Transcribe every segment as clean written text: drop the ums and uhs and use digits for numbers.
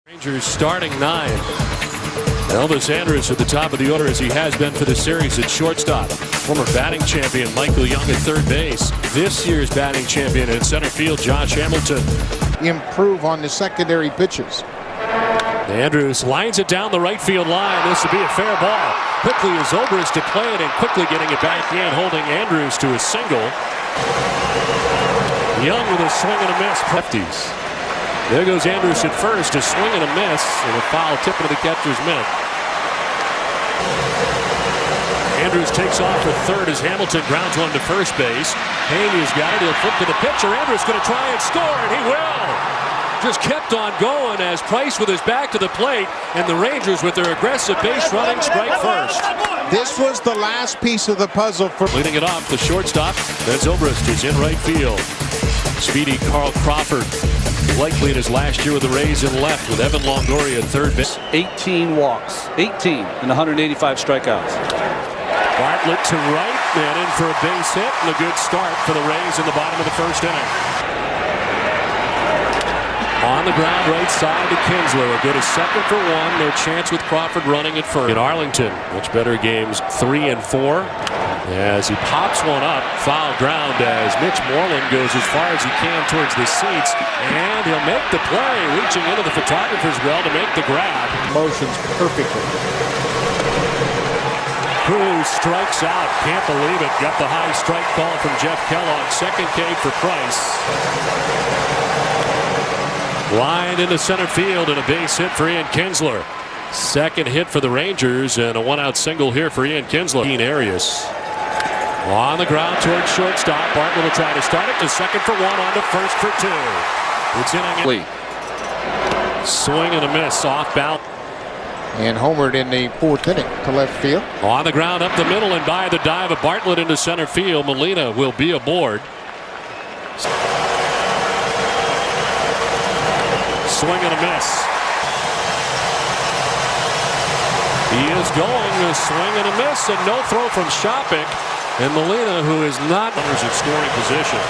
Rangers starting 9. Elvis Andrus at the top of the order as he has been for the series at shortstop. Former batting champion Michael Young at third base. This year's batting champion at center field Josh Hamilton. Improve on the secondary pitches. Andrus lines it down the right field line. This would be a fair ball. Quickly is Zobrist to play it and quickly getting it back in, holding Andrus to a single. Young with a swing and a miss. Lefties. There goes Andrus at first, a swing and a miss, and a foul tip into the catcher's mitt. Andrus takes off for third as Hamilton grounds one to first base. Haney's got it. He'll flip to the pitcher. Andrus going to try and score, and he will. Just kept on going as Price with his back to the plate, and the Rangers with their aggressive base running strike first. This was the last piece of the puzzle for leading it off. The shortstop, then Zobrist is in right field. Speedy Carl Crawford, likely in his last year with the Rays, in left with Evan Longoria at third base. 18 walks, 18 and 185 strikeouts. Bartlett to right, and in for a base hit, and a good start for the Rays in the bottom of the first inning. On the ground, right side to Kinsler. A good as second for one. No chance with Crawford running at first. In Arlington, much better games 3 and 4. As he pops one up, foul ground as Mitch Moreland goes as far as he can towards the seats, and he'll make the play, reaching into the photographer's well to make the grab. Motions perfectly. Cruz strikes out. Can't believe it. Got the high strike call from Jeff Kellogg. Second K for Price. Lined into center field and a base hit for Ian Kinsler. Second hit for the Rangers and a one-out single here for Ian Kinsler. Arias on the ground towards shortstop. Bartlett will try to start it to second for one, on to first for two. It's inning. Swing and a miss off balance. And homered in the fourth inning to left field. On the ground up the middle and by the dive of Bartlett into center field. Molina will be aboard. Swing and a miss. He is going a swing and a miss, and no throw from Shopik. And Molina, who is not runners in scoring position.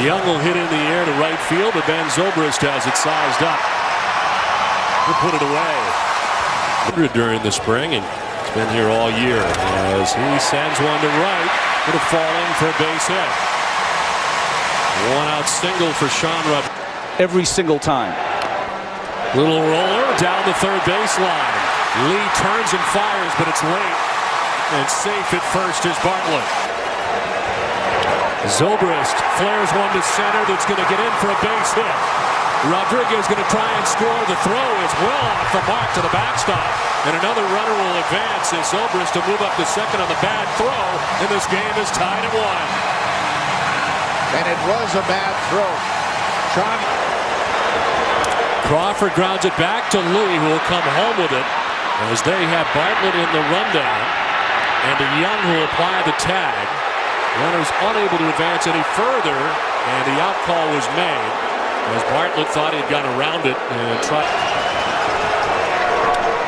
Young will hit in the air to right field, but Ben Zobrist has it sized up. He'll put it away. During the spring, and it's been here all year. As he sends one to right, it'll fall in for a base hit. One-out single for Sean Rupp. Every single time. Little roller down the third baseline. Lee turns and fires, but it's late. And safe at first is Bartlett. Zobrist flares one to center that's going to get in for a base hit. Rodriguez going to try and score. The throw is well off the mark to the backstop. And another runner will advance as Zobrist to move up to second on the bad throw. And this game is tied at 1. And it was a bad throw. Sean Crawford grounds it back to Lee, who will come home with it as they have Bartlett in the rundown and a Young who will apply the tag. Runners unable to advance any further, and the out call was made as Bartlett thought he had gone around it and tried.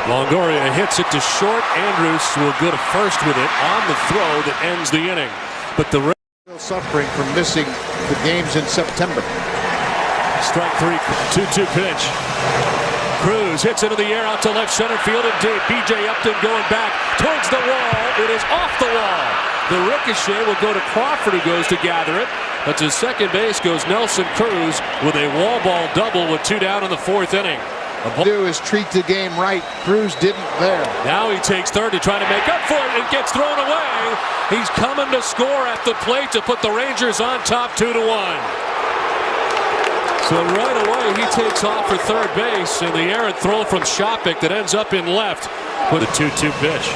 Longoria hits it to short. Andrus will go to first with it on the throw that ends the inning. But the suffering from missing the games in September. Strike 3, 2-2 pitch. Cruz hits into the air out to left center field and deep. B.J. Upton going back towards the wall. It is off the wall. The ricochet will go to Crawford, who goes to gather it. But to second base goes Nelson Cruz with a wall ball double with 2 down in the fourth inning. Do is treat the game right. Cruz didn't there. Now he takes third to try to make up for it and gets thrown away. He's coming to score at the plate to put the Rangers on top 2-1. So right away he takes off for third base, and the errant throw from Shopik that ends up in left with a 2-2 pitch.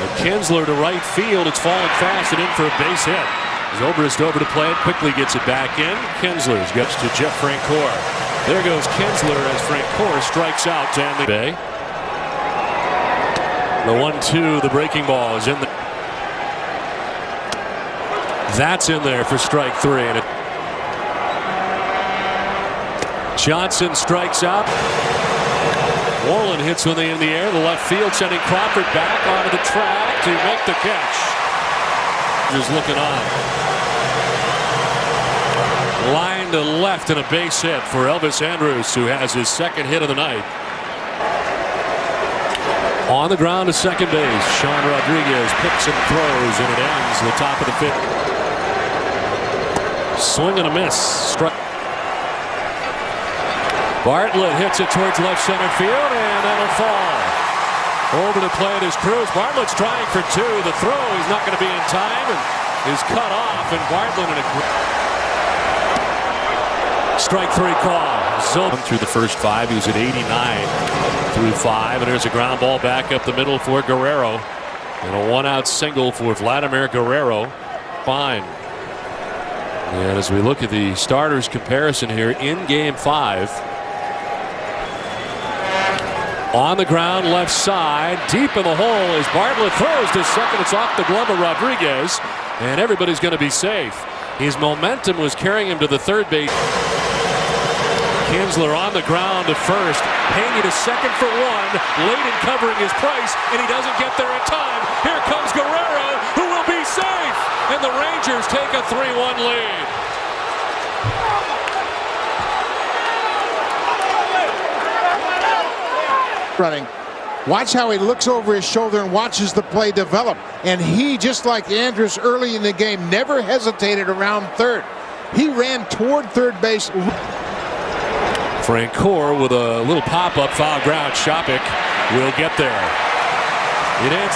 And Kinsler to right field. It's falling fast and in for a base hit. Zobrist over to play it, quickly gets it back in. Kinsler gets to Jeff Francoeur. There goes Kinsler as Francoeur strikes out to end the bay. The 1-2, the breaking ball is in the. That's in there for strike 3. And Johnson strikes out. Moreland hits one in the air. The left field sending Crawford back onto the track to make the catch. Just looking on. Line to left and a base hit for Elvis Andrus, who has his second hit of the night. On the ground to second base, Sean Rodriguez picks and throws, and it ends the top of the fifth. Swing and a miss. Strike. Bartlett hits it towards left center field, and that'll fall. Over the plate is Cruz. Bartlett's trying for two. The throw is not going to be in time and is cut off, and Bartlett in a strike three call. Zone through the first five. He was at 89 through five, and there's a ground ball back up the middle for Guerrero, and a one-out single for Vladimir Guerrero. Fine. And as we look at the starters comparison here in game 5, on the ground left side, deep in the hole as Bartlett throws to second. It's off the glove of Rodriguez, and everybody's going to be safe. His momentum was carrying him to the third base. Kinsler on the ground to first. Pena to second for one. Layden covering his Price, and he doesn't get there in time. Here comes Guerrero, who will be safe. And the Rangers take a 3-1 lead. Running. Watch how he looks over his shoulder and watches the play develop. And he, just like Andrus early in the game, never hesitated around third. He ran toward third base. Francoeur with a little pop-up foul ground. Shopik will get there. It ends.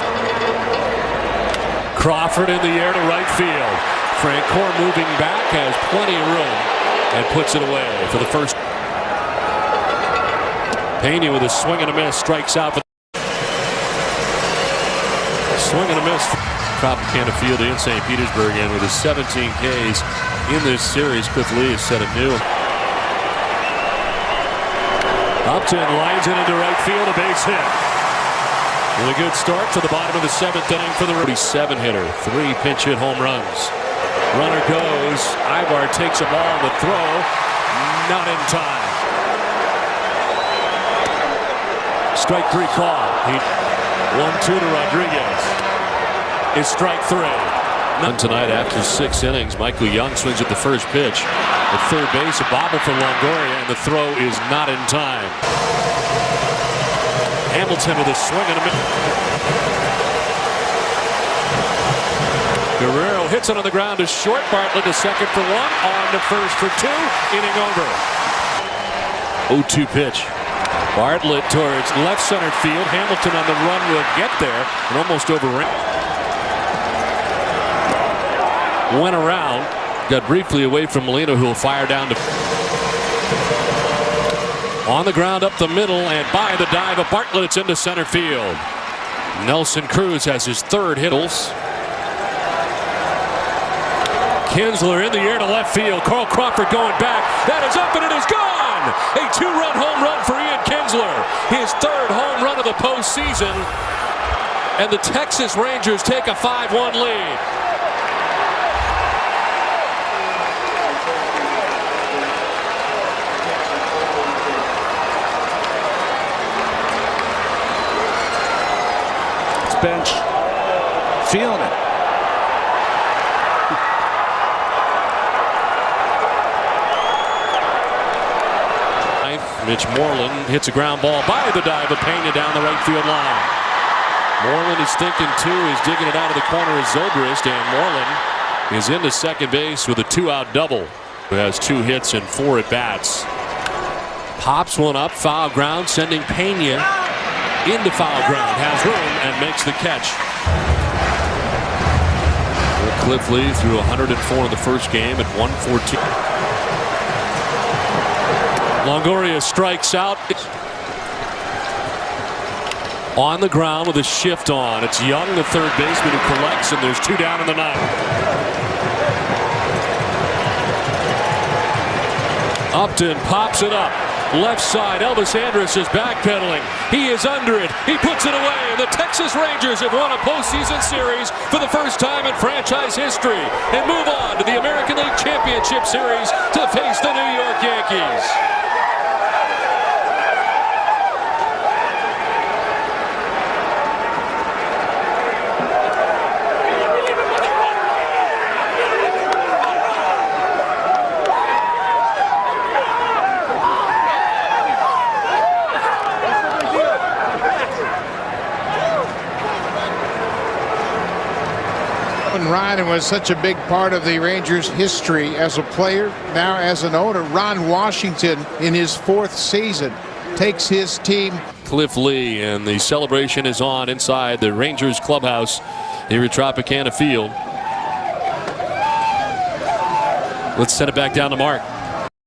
Crawford in the air to right field. Francoeur moving back, has plenty of room, and puts it away for the first. Pena with a swing and a miss, strikes out. Swing and a miss. Tropicana Field in St. Petersburg, and with his 17 Ks in this series, Cliff Lee has set a new. Upton lines it into right field, a base hit. With a good start to the bottom of the 7th inning for the 47-hitter. 3 pinch hit home runs. Runner goes. Ibar takes a ball on the throw. Not in time. Strike 3 call. 1-2 to Rodriguez. Is strike 3. None tonight after 6 innings. Michael Young swings at the first pitch. At third base, a bobble for Longoria, and the throw is not in time. Hamilton with a swing and a miss. Guerrero hits it on the ground to short. Bartlett to second for 1. On to first for 2. Inning over. 0-2 pitch. Bartlett towards left center field. Hamilton on the run will get there and almost overran. Went around, got briefly away from Molina, who will fire down to. On the ground up the middle, and by the dive of Bartlett, it's into center field. Nelson Cruz has his 3rd hit. Kinsler in the air to left field. Carl Crawford going back. That is up and it is gone. A 2-run home run for Ian Kinsler. His 3rd home run of the postseason. And the Texas Rangers take a 5-1 lead. Bench feeling it. Mitch Moreland hits a ground ball by the dive of Pena down the right field line. Moreland is thinking 2, is digging it out of the corner of Zobrist, and Moreland is into second base with a 2-out double. Who has 2 hits and 4 at bats. Pops one up, foul ground, sending Pena into foul ground, has room, and makes the catch. Cliff Lee threw 104 in the first game at 114. Longoria strikes out. On the ground with a shift on. It's Young, the third baseman, who collects, and there's 2 down in the 9th. Upton pops it up. Left side, Elvis Andrus is backpedaling. He is under it. He puts it away. And the Texas Rangers have won a postseason series for the first time in franchise history and move on to the American League Championship Series to face the New York Yankees. When Ryan was such a big part of the Rangers' history as a player, now as an owner, Ron Washington in his 4th season takes his team. Cliff Lee, and the celebration is on inside the Rangers clubhouse here at Tropicana Field. Let's send it back down to Mark.